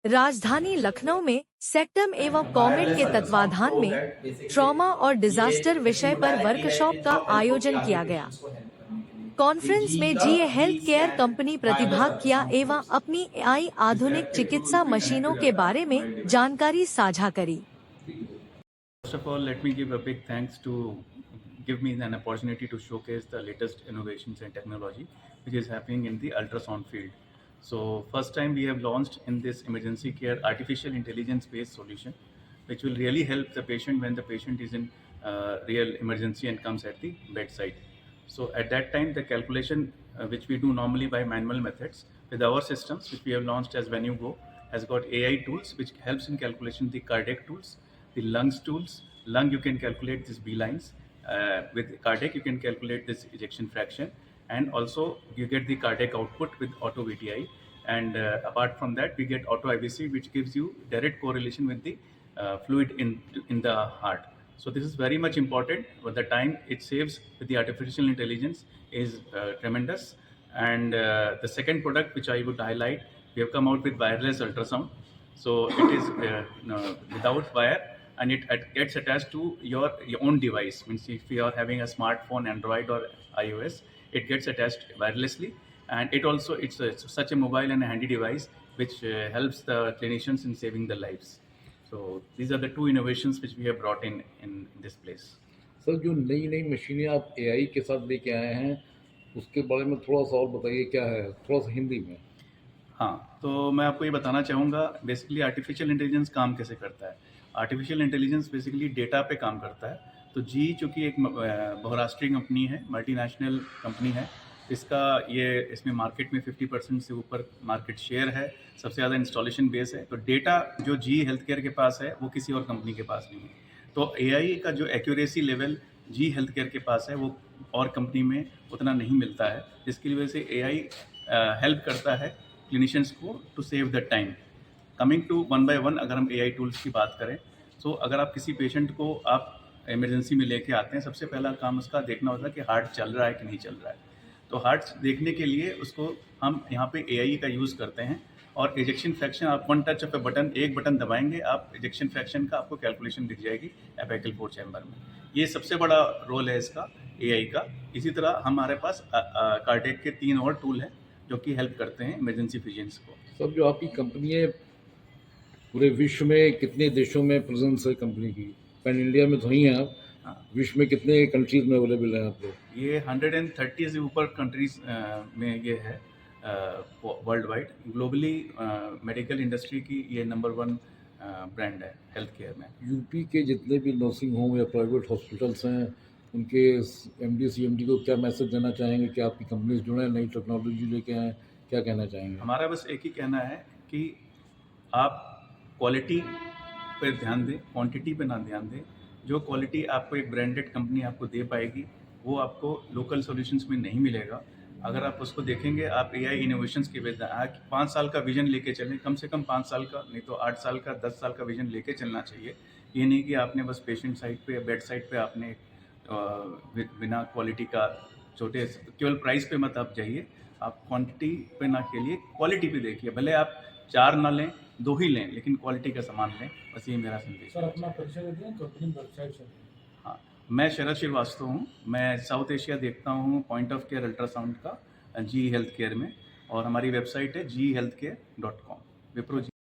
राजधानी लखनऊ में सेक्टम एवं कॉमेड के तत्वाधान में ट्रॉमा और डिजास्टर विषय पर वर्कशॉप का आयोजन किया गया। कॉन्फ्रेंस में जीए हेल्थ केयर कंपनी प्रतिभाग किया एवं अपनी एआई आधुनिक चिकित्सा मशीनों के बारे में जानकारी साझा करी। First of all, let me give a big thanks to give me an opportunity to showcase the latest innovations and technology which is happening in the ultrasound field. So first time we have launched in this emergency care artificial intelligence based solution which will really help the patient when the patient is in real emergency and comes at the bedside. So at that time the calculation which we do normally by manual methods with our systems which we have launched as Venue Go has got AI tools which helps in calculation the cardiac tools, the lungs tools. Lung you can calculate this B lines. With cardiac you can calculate this ejection fraction, and also you get the cardiac output with auto VTI. And apart from that we get auto IVC which gives you direct correlation with the fluid in the heart. So this is very much important, but the time it saves with the artificial intelligence is tremendous. And the second product which I would highlight, we have come out with wireless ultrasound. So it is without wire, and it gets attached to your own device. Means if you are having a smartphone, Android or iOS, it gets attached wirelessly, and it's such a mobile and a handy device which helps the clinicians in saving the lives. So these are the two innovations which we have brought in this place. Sir, जो नई नई मशीनें आप AI के साथ लेके आए हैं उसके बारे में थोड़ा सा और बताइए, क्या है, थोड़ा सा हिंदी में। हाँ, तो मैं आपको ये बताना चाहूँगा बेसिकली आर्टिफिशियल इंटेलिजेंस काम कैसे करता है। आर्टिफिशियल इंटेलिजेंस बेसिकली डेटा पे काम करता है। तो जी चूँकि एक बहुराष्ट्रीय कंपनी है, मल्टीनेशनल कंपनी है, इसमें मार्केट में 50% से ऊपर मार्केट शेयर है, सबसे ज़्यादा इंस्टॉलेशन बेस है। तो डेटा जो जी हेल्थ केयर के पास है वो किसी और कंपनी के पास नहीं है। तो एआई का जो एक्यूरेसी लेवल जी हेल्थ केयर के पास है वो और कंपनी में उतना नहीं मिलता है, जिसकी वजह से एआई हेल्प करता है क्लिनिशियंस को to save the time. Coming to one by one अगर हम एआई टूल्स की बात करें, तो अगर आप किसी पेशेंट को आप इमरजेंसी में लेके आते हैं, सबसे पहला काम उसका देखना होता है कि हार्ट चल रहा है कि नहीं चल रहा है। तो हार्ट देखने के लिए उसको हम यहाँ पे एआई का यूज़ करते हैं, और इजेक्शन फ्रैक्शन आप one touch of A button, एक बटन दबाएंगे आप इजेक्शन फ्रैक्शन का आपको कैलकुलेशन दिख जाएगी एपिकल फोर चैम्बर में। ये सबसे बड़ा रोल है इसका एआई का। इसी तरह हमारे पास कार्डियक के 3 और टूल हैं जो कि हेल्प करते हैं इमरजेंसी फिजिशियंस को। सर, जो आपकी कंपनी है पूरे विश्व में कितने देशों में प्रेजेंस है कंपनी की? पैन इंडिया में तो ही हैं आप। हाँ। विश्व में कितने कंट्रीज में अवेलेबल है आप लोग? ये 130 से ऊपर कंट्रीज में ये है world wide. Globally medical industry की ये नंबर 1 ब्रांड है हेल्थ केयर में। यूपी के जितने भी नर्सिंग होम या प्राइवेट हॉस्पिटल्स हैं उनके एमडी सीएमडी को क्या मैसेज देना चाहेंगे कि आपकी कंपनी से जुड़े, नई टेक्नोलॉजी लेके आएँ, क्या कहना चाहेंगे? हमारा बस एक ही कहना है कि आप क्वालिटी पर ध्यान दें, क्वांटिटी पे ना ध्यान दें। जो क्वालिटी आपको एक ब्रांडेड कंपनी आपको दे पाएगी वो आपको लोकल सॉल्यूशंस में नहीं मिलेगा। अगर आप उसको देखेंगे, आप एआई इनोवेशंस के बेस 5 साल का विजन लेके चलें, कम से कम 5 साल का, नहीं तो 8 साल का, 10 साल का विजन लेके चलना चाहिए। ये नहीं कि आपने बस पेशेंट साइड पे या बेड साइड पे आपने बिना क्वालिटी का छोटे केवल प्राइस पे मत आप जाइए, आप क्वांटिटी पे ना खेलिए, क्वालिटी पे देखिए। भले आप 4 ना लें, 2 ही लें, लेकिन क्वालिटी का सामान लें। बस ये मेरा संदेश है। सर, अपना परिचय दे दें कंपनी वेबसाइट से। हाँ, मैं शरद श्रीवास्तव हूँ। मैं साउथ एशिया देखता हूँ पॉइंट ऑफ केयर अल्ट्रासाउंड का जी हेल्थ केयर में, और हमारी वेबसाइट है GeHealthcare.com। विप्रो जी।